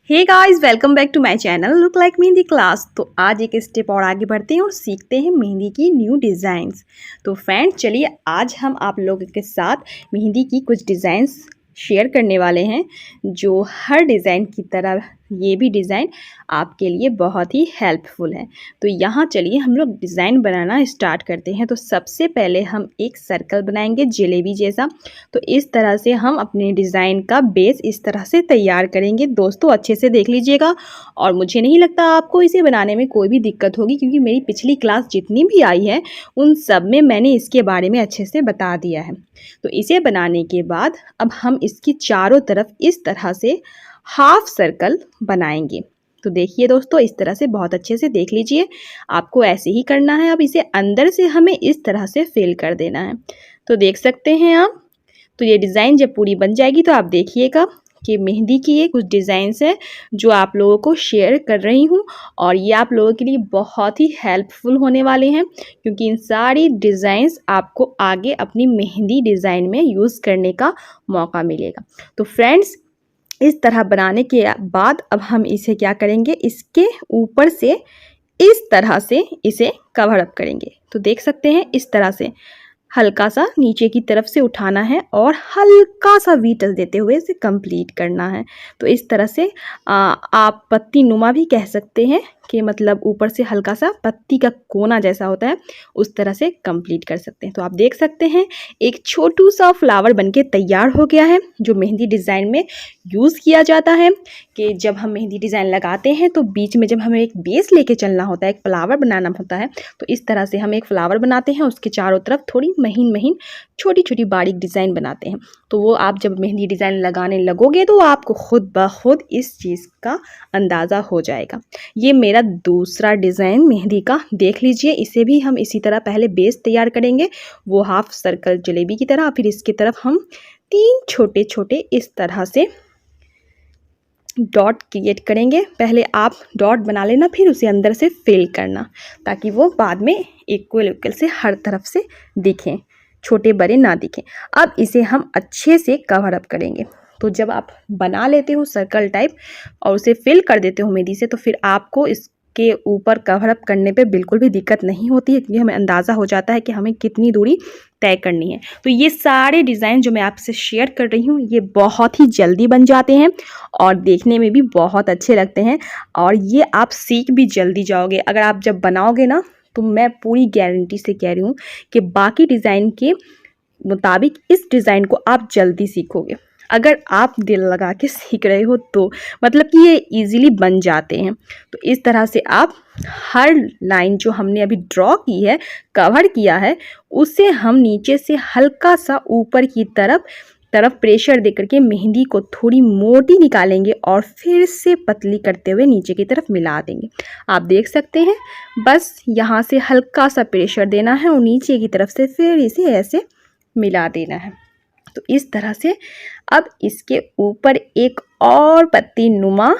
Hey guys, welcome back to my channel look like mehndi class. तो आज एक step और आगे बढ़ते हैं और सीखते हैं मेहंदी की न्यू डिज़ाइंस। तो फ्रेंड्स, चलिए आज हम आप लोगों के साथ मेहंदी की कुछ डिज़ाइंस शेयर करने वाले हैं, जो हर डिज़ाइन की तरह ये भी डिज़ाइन आपके लिए बहुत ही हेल्पफुल है। तो यहाँ चलिए हम लोग डिज़ाइन बनाना स्टार्ट करते हैं। तो सबसे पहले हम एक सर्कल बनाएंगे जलेबी जैसा। तो इस तरह से हम अपने डिज़ाइन का बेस इस तरह से तैयार करेंगे। दोस्तों अच्छे से देख लीजिएगा, और मुझे नहीं लगता आपको इसे बनाने में कोई भी दिक्कत होगी, क्योंकि मेरी पिछली क्लास जितनी भी आई है उन सब में मैंने इसके बारे में अच्छे से बता दिया है। तो इसे बनाने के बाद अब हम इसकी चारों तरफ इस तरह से हाफ सर्कल बनाएंगे। तो देखिए दोस्तों, इस तरह से बहुत अच्छे से देख लीजिए, आपको ऐसे ही करना है। अब इसे अंदर से हमें इस तरह से फिल कर देना है। तो देख सकते हैं आप। तो ये डिज़ाइन जब पूरी बन जाएगी तो आप देखिएगा कि मेहंदी की ये कुछ डिज़ाइंस है जो आप लोगों को शेयर कर रही हूँ, और ये आप लोगों के लिए बहुत ही हेल्पफुल होने वाले हैं, क्योंकि इन सारी डिज़ाइंस आपको आगे अपनी मेहंदी डिज़ाइन में यूज़ करने का मौका मिलेगा। तो फ्रेंड्स, इस तरह बनाने के बाद अब हम इसे क्या करेंगे, इसके ऊपर से इस तरह से इसे कवर अप करेंगे। तो देख सकते हैं इस तरह से हल्का सा नीचे की तरफ से उठाना है और हल्का सा वी टच देते हुए इसे कंप्लीट करना है। तो इस तरह से आप पत्ती नुमा भी कह सकते हैं, कि मतलब ऊपर से हल्का सा पत्ती का कोना जैसा होता है, उस तरह से कंप्लीट कर सकते हैं। तो आप देख सकते हैं एक छोटू सा फ्लावर बनके तैयार हो गया है, जो मेहंदी डिज़ाइन में यूज़ किया जाता है। कि जब हम मेहंदी डिज़ाइन लगाते हैं तो बीच में जब हमें एक बेस लेके चलना होता है, एक फ्लावर बनाना होता है, तो इस तरह से हम एक फ्लावर बनाते हैं, उसके चारों तरफ थोड़ी महीन महीन छोटी छोटी बारीक डिज़ाइन बनाते हैं। तो वो आप जब मेहंदी डिज़ाइन लगाने लगोगे तो आपको खुद ब खुद इस चीज़ का अंदाज़ा हो जाएगा। ये मेरा दूसरा डिज़ाइन मेहंदी का देख लीजिए। इसे भी हम इसी तरह पहले बेस तैयार करेंगे, वो हाफ सर्कल जलेबी की तरह। फिर इसकी तरफ हम 3 छोटे छोटे इस तरह से डॉट क्रिएट करेंगे। पहले आप डॉट बना लेना, फिर उसे अंदर से फिल करना, ताकि वो बाद में इक्वल इक्वल से हर तरफ से दिखें, छोटे बड़े ना दिखें। अब इसे हम अच्छे से कवर अप करेंगे। तो जब आप बना लेते हो सर्कल टाइप और उसे फिल कर देते हो मेहंदी से, तो फिर आपको इसके ऊपर कवर अप करने पे बिल्कुल भी दिक्कत नहीं होती है, क्योंकि हमें अंदाज़ा हो जाता है कि हमें कितनी दूरी तय करनी है। तो ये सारे डिज़ाइन जो मैं आपसे शेयर कर रही हूँ, ये बहुत ही जल्दी बन जाते हैं और देखने में भी बहुत अच्छे लगते हैं, और ये आप सीख भी जल्दी जाओगे। अगर आप जब बनाओगे ना, तो मैं पूरी गारंटी से कह रही हूँ कि बाकी डिज़ाइन के मुताबिक इस डिज़ाइन को आप जल्दी सीखोगे। अगर आप दिल लगा के सीख रहे हो तो मतलब कि ये इजीली बन जाते हैं। तो इस तरह से आप हर लाइन जो हमने अभी ड्रॉ की है, कवर किया है, उसे हम नीचे से हल्का सा ऊपर की तरफ प्रेशर देकर के मेहंदी को थोड़ी मोटी निकालेंगे और फिर से पतली करते हुए नीचे की तरफ मिला देंगे। आप देख सकते हैं, बस यहाँ से हल्का सा प्रेशर देना है और नीचे की तरफ से फिर इसे ऐसे मिला देना है। तो इस तरह से अब इसके ऊपर एक और पत्ती नुमा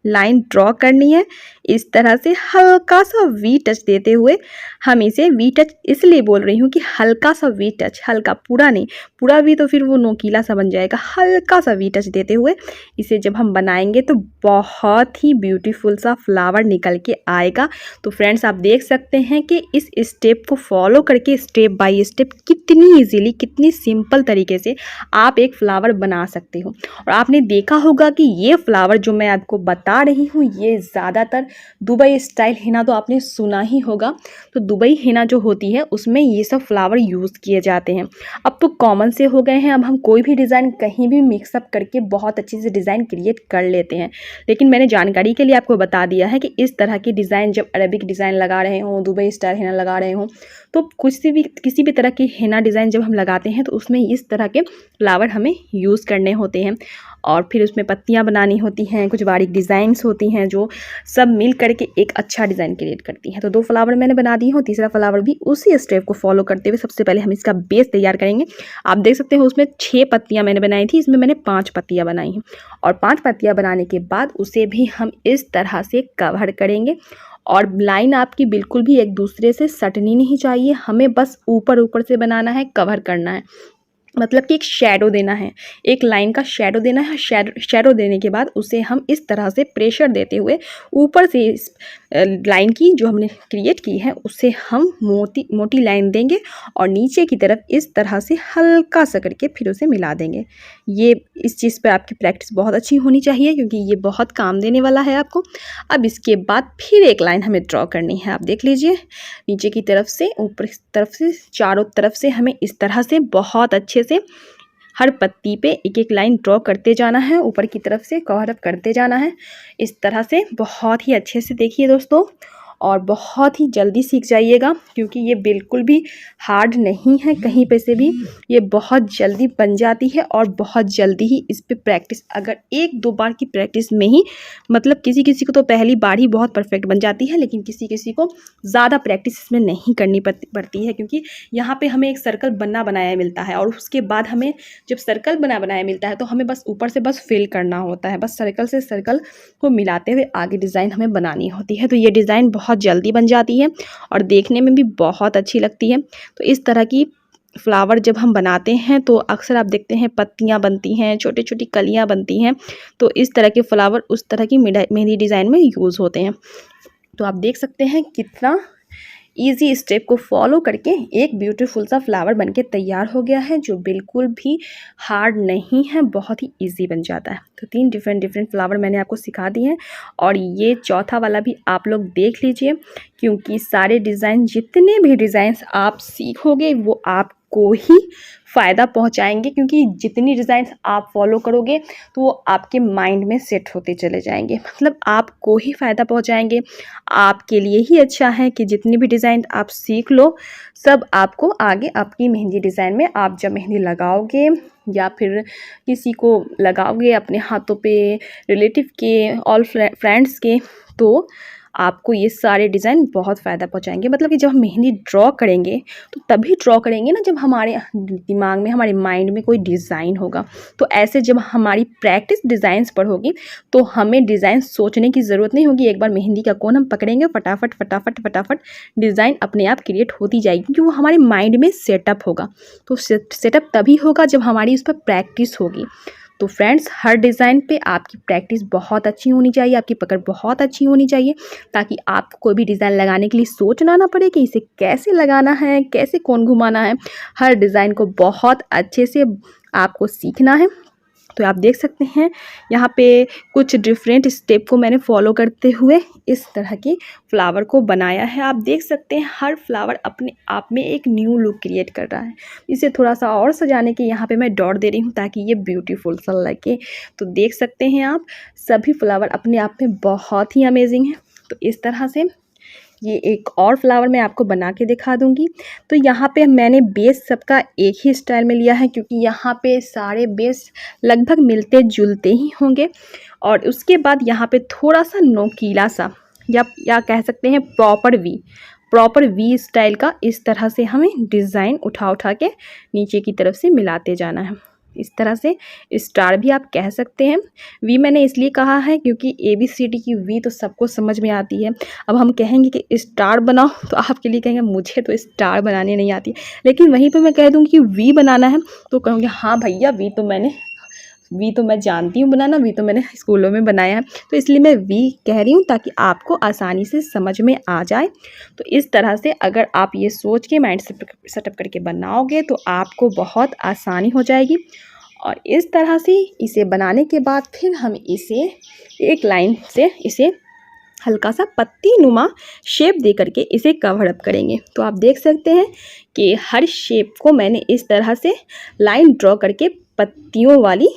लाइन ड्रॉ करनी है। इस तरह से हल्का सा वी टच देते हुए, हम इसे वी टच इसलिए बोल रही हूँ कि हल्का सा वी टच, हल्का, पूरा नहीं। पूरा वी तो फिर वो नोकीला सा बन जाएगा। हल्का सा वी टच देते हुए इसे जब हम बनाएंगे तो बहुत ही ब्यूटीफुल सा फ्लावर निकल के आएगा। तो फ्रेंड्स, आप देख सकते हैं कि इस स्टेप को फॉलो करके स्टेप बाय स्टेप कितनी ईजीली, कितनी सिंपल तरीके से आप एक फ्लावर बना सकते हो। और आपने देखा होगा कि ये फ्लावर जो मैं आपको बता रही हूँ, ये ज़्यादातर दुबई स्टाइल हिना तो आपने सुना ही होगा। तो दुबई हिना जो होती है उसमें ये सब फ्लावर यूज़ किए जाते हैं। अब तो कॉमन से हो गए हैं, अब हम कोई भी डिज़ाइन कहीं भी मिक्सअप करके बहुत अच्छे से डिज़ाइन क्रिएट कर लेते हैं। लेकिन मैंने जानकारी के लिए आपको बता दिया है कि इस तरह की डिज़ाइन जब अरबिक डिज़ाइन लगा रहे हों, दुबई स्टाइल हिना लगा रहे हों, तो किसी भी तरह की हिना डिज़ाइन जब हम लगाते हैं तो उसमें इस तरह के फ्लावर हमें यूज़ करने होते हैं, और फिर उसमें पत्तियां बनानी होती हैं, कुछ बारीक डिज़ाइंस होती हैं, जो सब मिल करके एक अच्छा डिज़ाइन क्रिएट करती हैं। तो 2 फ्लावर मैंने बना दी हूँ, तीसरा फ्लावर भी उसी स्टेप को फॉलो करते हुए सबसे पहले हम इसका बेस तैयार करेंगे। आप देख सकते हो उसमें 6 पत्तियां मैंने बनाई थी, इसमें मैंने 5 पत्तियां बनाई हैं, और 5 पत्तियां बनाने के बाद उसे भी हम इस तरह से कवर करेंगे। और लाइन आपकी बिल्कुल भी एक दूसरे से सटनी नहीं चाहिए, हमें बस ऊपर ऊपर से बनाना है, कवर करना है। मतलब कि एक शेडो देना है, एक लाइन का शेडो देना है। शेडो देने के बाद उसे हम इस तरह से प्रेशर देते हुए ऊपर से इस लाइन की जो हमने क्रिएट की है उससे हम मोटी लाइन देंगे और नीचे की तरफ इस तरह से हल्का सा करके फिर उसे मिला देंगे। ये इस चीज़ पर आपकी प्रैक्टिस बहुत अच्छी होनी चाहिए क्योंकि ये बहुत काम देने वाला है आपको। अब इसके बाद फिर एक लाइन हमें ड्रॉ करनी है। आप देख लीजिए, नीचे की तरफ से ऊपर की तरफ से चारों तरफ से हमें इस तरह से बहुत अच्छे से हर पत्ती पे एक एक लाइन ड्रॉ करते जाना है, ऊपर की तरफ से कवर अप करते जाना है इस तरह से। बहुत ही अच्छे से देखिए दोस्तों, और बहुत ही जल्दी सीख जाइएगा क्योंकि ये बिल्कुल भी हार्ड नहीं है कहीं पे से भी। ये बहुत जल्दी बन जाती है और बहुत जल्दी ही इस पे प्रैक्टिस, अगर एक दो बार की प्रैक्टिस में ही, मतलब किसी किसी को तो पहली बार ही बहुत परफेक्ट बन जाती है, लेकिन किसी किसी को ज़्यादा प्रैक्टिस इसमें नहीं करनी पड़ती है क्योंकि यहाँ पे हमें एक सर्कल बना बनाया मिलता है और उसके बाद हमें जब सर्कल बना बनाया मिलता है तो हमें बस ऊपर से बस फिल करना होता है, बस सर्कल से सर्कल को मिलाते हुए आगे डिज़ाइन हमें बनानी होती है। तो ये डिज़ाइन बहुत जल्दी बन जाती है और देखने में भी बहुत अच्छी लगती है। तो इस तरह की फ्लावर जब हम बनाते हैं तो अक्सर आप देखते हैं पत्तियां बनती हैं, छोटी छोटी कलियां बनती हैं, तो इस तरह के फ्लावर उस तरह की मेहंदी डिज़ाइन में यूज़ होते हैं। तो आप देख सकते हैं कितना इजी स्टेप को फॉलो करके एक ब्यूटीफुल सा फ्लावर बनके तैयार हो गया है जो बिल्कुल भी हार्ड नहीं है, बहुत ही इजी बन जाता है। तो 3 डिफरेंट फ्लावर मैंने आपको सिखा दिए हैं और ये चौथा वाला भी आप लोग देख लीजिए क्योंकि सारे डिज़ाइन, जितने भी डिज़ाइंस आप सीखोगे वो आपको ही फ़ायदा पहुंचाएंगे क्योंकि जितनी डिज़ाइंस आप फॉलो करोगे तो वो आपके माइंड में सेट होते चले जाएंगे, मतलब आपको ही फ़ायदा पहुंचाएंगे। आपके लिए ही अच्छा है कि जितनी भी डिज़ाइन आप सीख लो सब आपको आगे आपकी मेहंदी डिज़ाइन में, आप जब मेहंदी लगाओगे या फिर किसी को लगाओगे अपने हाथों पे, रिलेटिव के, ऑल फ्रेंड्स के, तो आपको ये सारे डिज़ाइन बहुत फ़ायदा पहुंचाएंगे। मतलब कि जब हम मेहंदी ड्रॉ करेंगे तो तभी ड्रॉ करेंगे ना जब हमारे दिमाग में, हमारे माइंड में कोई डिज़ाइन होगा। तो ऐसे जब हमारी प्रैक्टिस डिज़ाइंस पर होगी तो हमें डिज़ाइन सोचने की ज़रूरत नहीं होगी। एक बार मेहंदी का कोन हम पकड़ेंगे, फटाफट फटाफट फटाफट डिज़ाइन अपने आप क्रिएट होती जाएगी क्योंकि वो हमारे माइंड में सेटअप होगा। तो सेटअप तभी होगा जब हमारी उस पर प्रैक्टिस होगी। तो फ्रेंड्स, हर डिज़ाइन पे आपकी प्रैक्टिस बहुत अच्छी होनी चाहिए, आपकी पकड़ बहुत अच्छी होनी चाहिए ताकि आपको कोई भी डिज़ाइन लगाने के लिए सोचना ना पड़े कि इसे कैसे लगाना है, कैसे कौन घुमाना है। हर डिज़ाइन को बहुत अच्छे से आपको सीखना है। तो आप देख सकते हैं यहाँ पे कुछ डिफरेंट स्टेप को मैंने फॉलो करते हुए इस तरह की फ्लावर को बनाया है। आप देख सकते हैं हर फ्लावर अपने आप में एक न्यू लुक क्रिएट कर रहा है। इसे थोड़ा सा और सजाने के यहाँ पे मैं डॉट दे रही हूँ ताकि ये ब्यूटीफुल सा लगे। तो देख सकते हैं आप, सभी फ्लावर अपने आप में बहुत ही अमेजिंग है। तो इस तरह से ये एक और फ्लावर मैं आपको बना के दिखा दूंगी। तो यहाँ पे मैंने बेस सबका एक ही स्टाइल में लिया है क्योंकि यहाँ पे सारे बेस लगभग मिलते जुलते ही होंगे। और उसके बाद यहाँ पे थोड़ा सा नोकीला सा या कह सकते हैं प्रॉपर वी स्टाइल का इस तरह से हमें डिज़ाइन उठा के नीचे की तरफ से मिलाते जाना है। इस तरह से स्टार भी आप कह सकते हैं। वी मैंने इसलिए कहा है क्योंकि ABCD की वी तो सबको समझ में आती है। अब हम कहेंगे कि स्टार बनाओ तो आपके लिए कहेंगे मुझे तो स्टार बनाने नहीं आती, लेकिन वहीं पे मैं कह दूँगी कि वी बनाना है तो कहूँगी हाँ भैया वी तो मैं जानती हूँ बनाना, वी तो मैंने स्कूलों में बनाया है। तो इसलिए मैं वी कह रही हूँ ताकि आपको आसानी से समझ में आ जाए। तो इस तरह से अगर आप ये सोच के माइंड सेटअप करके बनाओगे तो आपको बहुत आसानी हो जाएगी। और इस तरह से इसे बनाने के बाद फिर हम इसे एक लाइन से इसे हल्का सा पत्ती नुमा शेप दे करके इसे कवर अप करेंगे। तो आप देख सकते हैं कि हर शेप को मैंने इस तरह से लाइन ड्रॉ करके पत्तियों वाली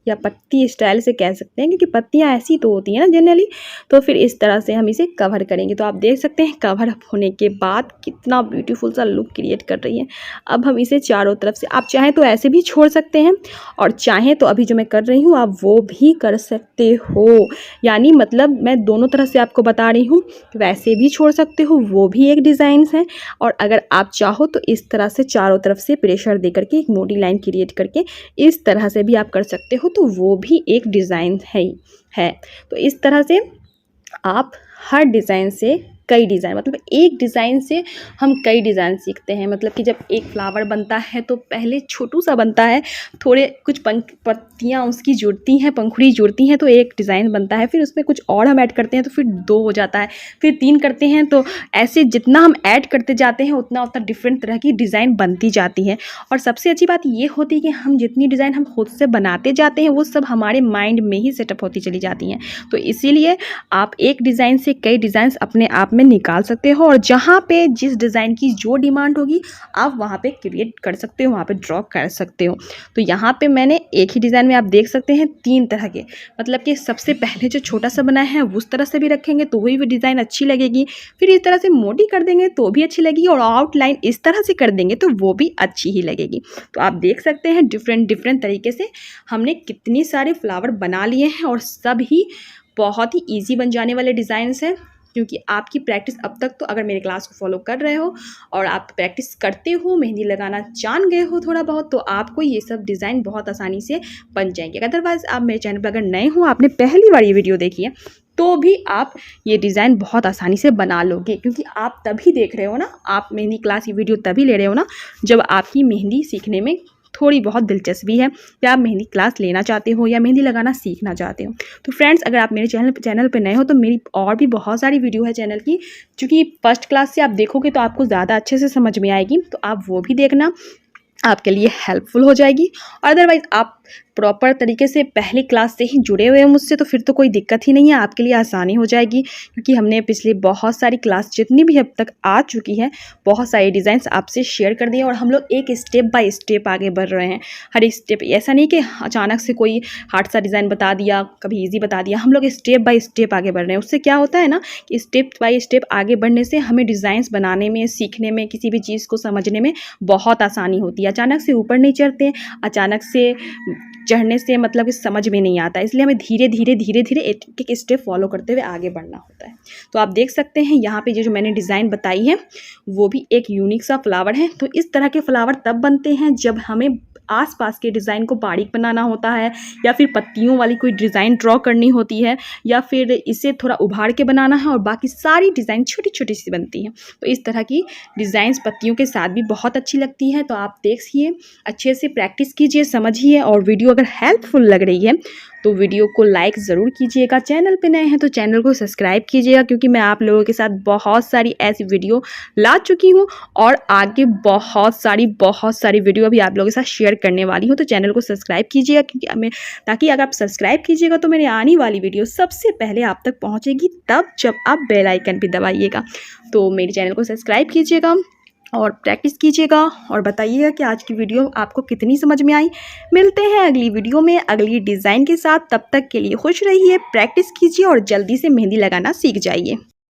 या पत्ती स्टाइल से कह सकते हैं क्योंकि पत्तियां ऐसी तो होती हैं ना जनरली, तो फिर इस तरह से हम इसे कवर करेंगे। तो आप देख सकते हैं कवर अप होने के बाद कितना ब्यूटीफुल सा लुक क्रिएट कर रही है। अब हम इसे चारों तरफ से, आप चाहें तो ऐसे भी छोड़ सकते हैं और चाहें तो अभी जो मैं कर रही हूँ आप वो भी कर सकते हो। यानी मतलब मैं दोनों तरह से आपको बता रही हूँ, वैसे भी छोड़ सकते हो, वो भी एक डिज़ाइन है। और अगर आप चाहो तो इस तरह से चारों तरफ से प्रेशर दे करके एक मोटी लाइन क्रिएट करके इस तरह से भी आप कर सकते हो, तो वो भी एक डिज़ाइन है। तो इस तरह से आप हर डिज़ाइन से कई डिज़ाइन, मतलब एक डिज़ाइन से हम कई डिज़ाइन सीखते हैं। मतलब कि जब एक फ्लावर बनता है तो पहले छोटू सा बनता है, थोड़े कुछ पत्तियाँ उसकी जुड़ती हैं, पंखुड़ी जुड़ती हैं तो एक डिज़ाइन बनता है, फिर उसमें कुछ और हम ऐड करते हैं तो फिर 2 हो जाता है, फिर 3 करते हैं, तो ऐसे जितना हम ऐड करते जाते हैं उतना उतना डिफरेंट तरह की डिज़ाइन बनती जाती है। और सबसे अच्छी बात ये होती है कि हम जितनी डिज़ाइन हम खुद से बनाते जाते हैं वो सब हमारे माइंड में ही सेटअप होती चली जाती हैं। तो इसीलिए आप एक डिज़ाइन से कई डिज़ाइंस अपने आप में निकाल सकते हो, और जहाँ पे जिस डिज़ाइन की जो डिमांड होगी आप वहाँ पे क्रिएट कर सकते हो, वहाँ पे ड्रॉ कर सकते हो। तो यहाँ पे मैंने एक ही डिज़ाइन में आप देख सकते हैं 3 तरह के, मतलब कि सबसे पहले जो छोटा सा बनाया है उस तरह से भी रखेंगे तो वही डिज़ाइन अच्छी लगेगी, फिर इस तरह से मोटी कर देंगे तो भी अच्छी लगेगी, और आउटलाइन इस तरह से कर देंगे तो वो भी अच्छी ही लगेगी। तो आप देख सकते हैं डिफरेंट तरीके से हमने कितनी सारे फ्लावर बना लिए हैं, और सब ही बहुत ही ईजी बन जाने वाले डिज़ाइंस हैं। क्योंकि आपकी प्रैक्टिस अब तक तो अगर मेरे क्लास को फॉलो कर रहे हो और आप प्रैक्टिस करते हो, मेहंदी लगाना जान गए हो थोड़ा बहुत, तो आपको ये सब डिज़ाइन बहुत आसानी से बन जाएंगे। अदरवाइज़ आप मेरे चैनल पर अगर नए हो, आपने पहली बार ये वीडियो देखी है, तो भी आप ये डिज़ाइन बहुत आसानी से बना लोगे। क्योंकि आप तभी देख रहे हो ना, आप मेहंदी क्लास की वीडियो तभी ले रहे हो ना जब आपकी मेहंदी सीखने में थोड़ी बहुत दिलचस्पी है, या आप मेहंदी क्लास लेना चाहते हो या मेहंदी लगाना सीखना चाहते हो। तो फ्रेंड्स, अगर आप मेरे चैनल पे नए हो तो मेरी और भी बहुत सारी वीडियो है चैनल की, क्योंकि फर्स्ट क्लास से आप देखोगे तो आपको ज़्यादा अच्छे से समझ में आएगी, तो आप वो भी देखना, आपके लिए हेल्पफुल हो जाएगी। और अदरवाइज़ आप प्रॉपर तरीके से पहली क्लास से ही जुड़े हुए हैं मुझसे, तो फिर तो कोई दिक्कत ही नहीं है, आपके लिए आसानी हो जाएगी। क्योंकि हमने पिछले बहुत सारी क्लास जितनी भी अब तक आ चुकी हैं, बहुत सारे डिज़ाइंस आपसे शेयर कर दिए, और हम लोग एक स्टेप बाय स्टेप आगे बढ़ रहे हैं। हर एक स्टेप, ऐसा नहीं कि अचानक से कोई हार्ड सा डिज़ाइन बता दिया, कभी ईजी बता दिया, हम लोग स्टेप बाय स्टेप आगे बढ़ रहे हैं। उससे क्या होता है ना कि स्टेप बाय स्टेप आगे बढ़ने से हमें डिज़ाइंस बनाने में, सीखने में, किसी भी चीज़ को समझने में बहुत आसानी होती है। अचानक से ऊपर नहीं चढ़ते, अचानक से चढ़ने से मतलब कि समझ में नहीं आता, इसलिए हमें धीरे धीरे एक एक स्टेप फॉलो करते हुए आगे बढ़ना होता है। तो आप देख सकते हैं यहाँ पे जो मैंने डिज़ाइन बताई है वो भी एक यूनिक सा फ्लावर है। तो इस तरह के फ्लावर तब बनते हैं जब हमें आसपास के डिज़ाइन को बारीक बनाना होता है, या फिर पत्तियों वाली कोई डिज़ाइन ड्रॉ करनी होती है, या फिर इसे थोड़ा उभार के बनाना है, और बाकी सारी डिज़ाइन छोटी छोटी सी बनती हैं। तो इस तरह की डिज़ाइंस पत्तियों के साथ भी बहुत अच्छी लगती है। तो आप देखिए, अच्छे से प्रैक्टिस कीजिए, समझिए, और वीडियो अगर हेल्पफुल लग रही है तो वीडियो को लाइक ज़रूर कीजिएगा। चैनल पे नए हैं तो चैनल को सब्सक्राइब कीजिएगा, क्योंकि मैं आप लोगों के साथ बहुत सारी ऐसी वीडियो ला चुकी हूँ, और आगे बहुत सारी वीडियो अभी आप लोगों के साथ शेयर करने वाली हूँ। तो चैनल को सब्सक्राइब कीजिएगा, क्योंकि ताकि अगर आप सब्सक्राइब कीजिएगा तो मेरी आने वाली वीडियो सबसे पहले आप तक पहुँचेगी, तब जब आप बेल आइकन भी दबाइएगा। तो मेरे चैनल को सब्सक्राइब कीजिएगा और प्रैक्टिस कीजिएगा, और बताइएगा कि आज की वीडियो आपको कितनी समझ में आई। मिलते हैं अगली वीडियो में अगली डिज़ाइन के साथ, तब तक के लिए खुश रहिए, प्रैक्टिस कीजिए और जल्दी से मेहंदी लगाना सीख जाइए।